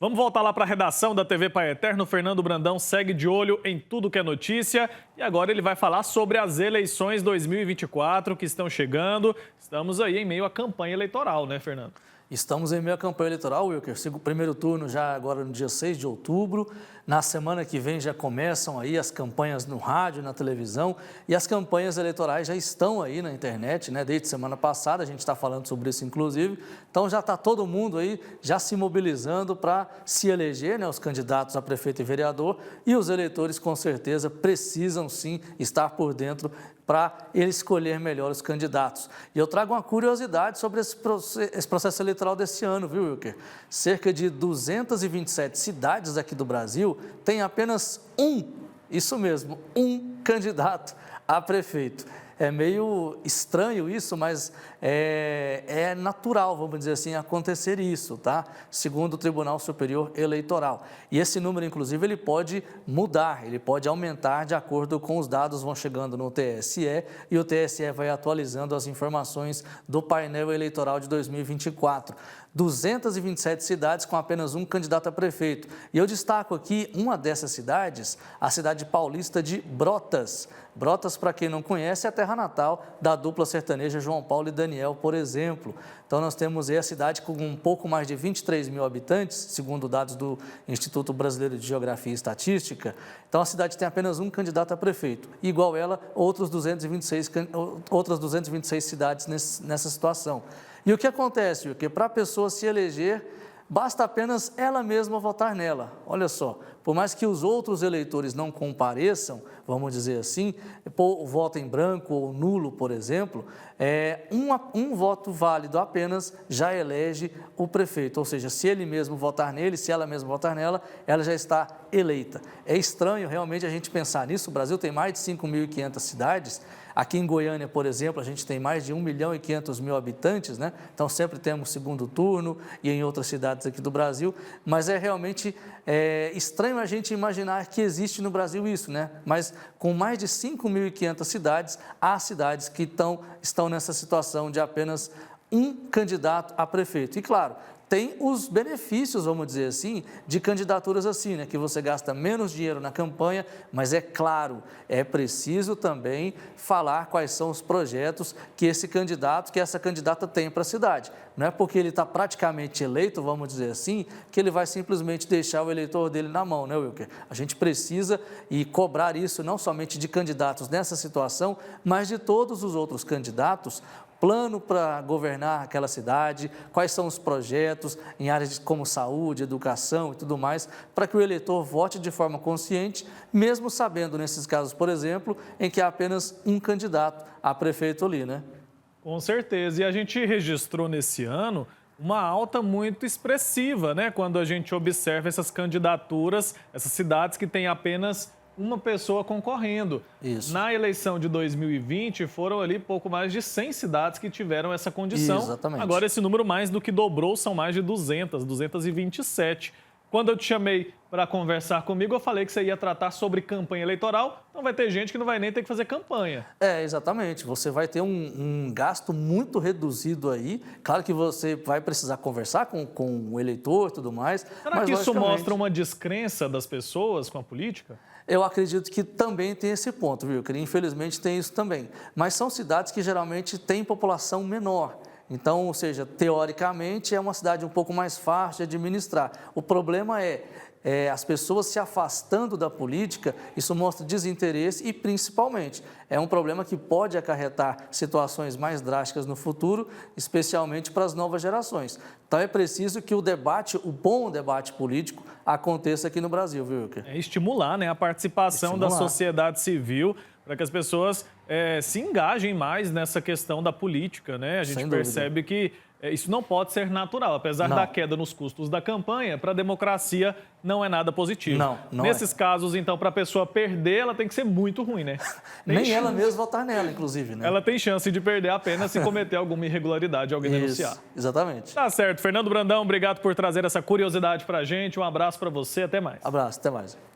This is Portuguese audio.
Vamos voltar lá para a redação da TV Pai Eterno. Fernando Brandão segue de olho em tudo que é notícia e agora ele vai falar sobre as eleições 2024 que estão chegando. Estamos aí em meio à campanha eleitoral, né, Fernando? Estamos em meio à campanha eleitoral, Wilker. O primeiro turno já agora no dia 6 de outubro. Na semana que vem já começam aí as campanhas no rádio, na televisão, e as campanhas eleitorais já estão aí na internet, né? Desde semana passada, a gente está falando sobre isso inclusive. Então já está todo mundo aí já se mobilizando para se eleger, né? Os candidatos a prefeito e vereador, e os eleitores com certeza precisam sim estar por dentro para ele escolher melhor os candidatos. E eu trago uma curiosidade sobre esse processo eleitoral desse ano, viu, Wilker? Cerca de 227 cidades aqui do Brasil têm apenas isso mesmo, um candidato a prefeito. É meio estranho isso, mas é natural, vamos dizer assim, acontecer isso, tá? Segundo o Tribunal Superior Eleitoral. E esse número, inclusive, ele pode mudar, ele pode aumentar de acordo com os dados que vão chegando no TSE e o TSE vai atualizando as informações do painel eleitoral de 2024. 227 cidades com apenas um candidato a prefeito. E eu destaco aqui uma dessas cidades, a cidade paulista de Brotas. Brotas, para quem não conhece, é a terra natal da dupla sertaneja João Paulo e Daniel, por exemplo. Então nós temos aí a cidade com um pouco mais de 23 mil habitantes, segundo dados do Instituto Brasileiro de Geografia e Estatística. Então a cidade tem apenas um candidato a prefeito. Igual ela, outras 226 cidades nessa situação. E o que acontece? Porque para a pessoa se eleger, basta apenas ela mesma votar nela. Olha só, por mais que os outros eleitores não compareçam, vamos dizer assim, por voto em branco ou nulo, por exemplo, um voto válido apenas já elege o prefeito. Ou seja, se ele mesmo votar nele, se ela mesma votar nela, ela já está eleita. É estranho realmente a gente pensar nisso. O Brasil tem mais de 5.500 cidades. Aqui em Goiânia, por exemplo, a gente tem mais de 1.500.000 habitantes, né? Então sempre temos segundo turno e em outras cidades aqui do Brasil, mas é realmente estranho a gente imaginar que existe no Brasil isso, né? Mas com mais de 5.500 cidades, há cidades que estão nessa situação de apenas um candidato a prefeito. E claro, tem os benefícios, vamos dizer assim, de candidaturas assim, né? Que você gasta menos dinheiro na campanha, mas é claro, é preciso também falar quais são os projetos que esse candidato, que essa candidata tem para a cidade. Não é porque ele está praticamente eleito, vamos dizer assim, que ele vai simplesmente deixar o eleitor dele na mão, né, Wilker? A gente precisa cobrar isso não somente de candidatos nessa situação, mas de todos os outros candidatos, plano para governar aquela cidade, quais são os projetos em áreas como saúde, educação e tudo mais, para que o eleitor vote de forma consciente, mesmo sabendo, nesses casos, por exemplo, em que há apenas um candidato a prefeito ali, né? Com certeza. E a gente registrou nesse ano uma alta muito expressiva, né? Quando a gente observa essas candidaturas, essas cidades que têm apenas uma pessoa concorrendo. Isso. Na eleição de 2020, foram ali pouco mais de 100 cidades que tiveram essa condição. Exatamente. Agora, esse número mais do que dobrou, são mais de 227. Quando eu te chamei para conversar comigo, eu falei que você ia tratar sobre campanha eleitoral, então vai ter gente que não vai nem ter que fazer campanha. Exatamente. Você vai ter um gasto muito reduzido aí. Claro que você vai precisar conversar com o eleitor e tudo mais. Será que isso mostra uma descrença das pessoas com a política? Eu acredito que também tem esse ponto, viu? Que infelizmente tem isso também. Mas são cidades que geralmente têm população menor. Então, ou seja, teoricamente é uma cidade um pouco mais fácil de administrar. O problema é as pessoas se afastando da política, isso mostra desinteresse e, principalmente, é um problema que pode acarretar situações mais drásticas no futuro, especialmente para as novas gerações. Então, é preciso que o bom debate político aconteça aqui no Brasil, viu, Wilker? Estimular, né, a participação da sociedade civil para que as pessoas se engajem mais nessa questão da política, né? A gente percebe que isso não pode ser natural. Apesar da queda nos custos da campanha, para a democracia não é nada positivo. Não Nesses casos, então, para a pessoa perder, ela tem que ser muito ruim, né? Nem ela mesma votar nela, inclusive, né? Ela tem chance de perder apenas se cometer alguma irregularidade, alguém denunciar. Exatamente. Tá certo. Fernando Brandão, obrigado por trazer essa curiosidade para a gente. Um abraço para você, até mais. Abraço, até mais.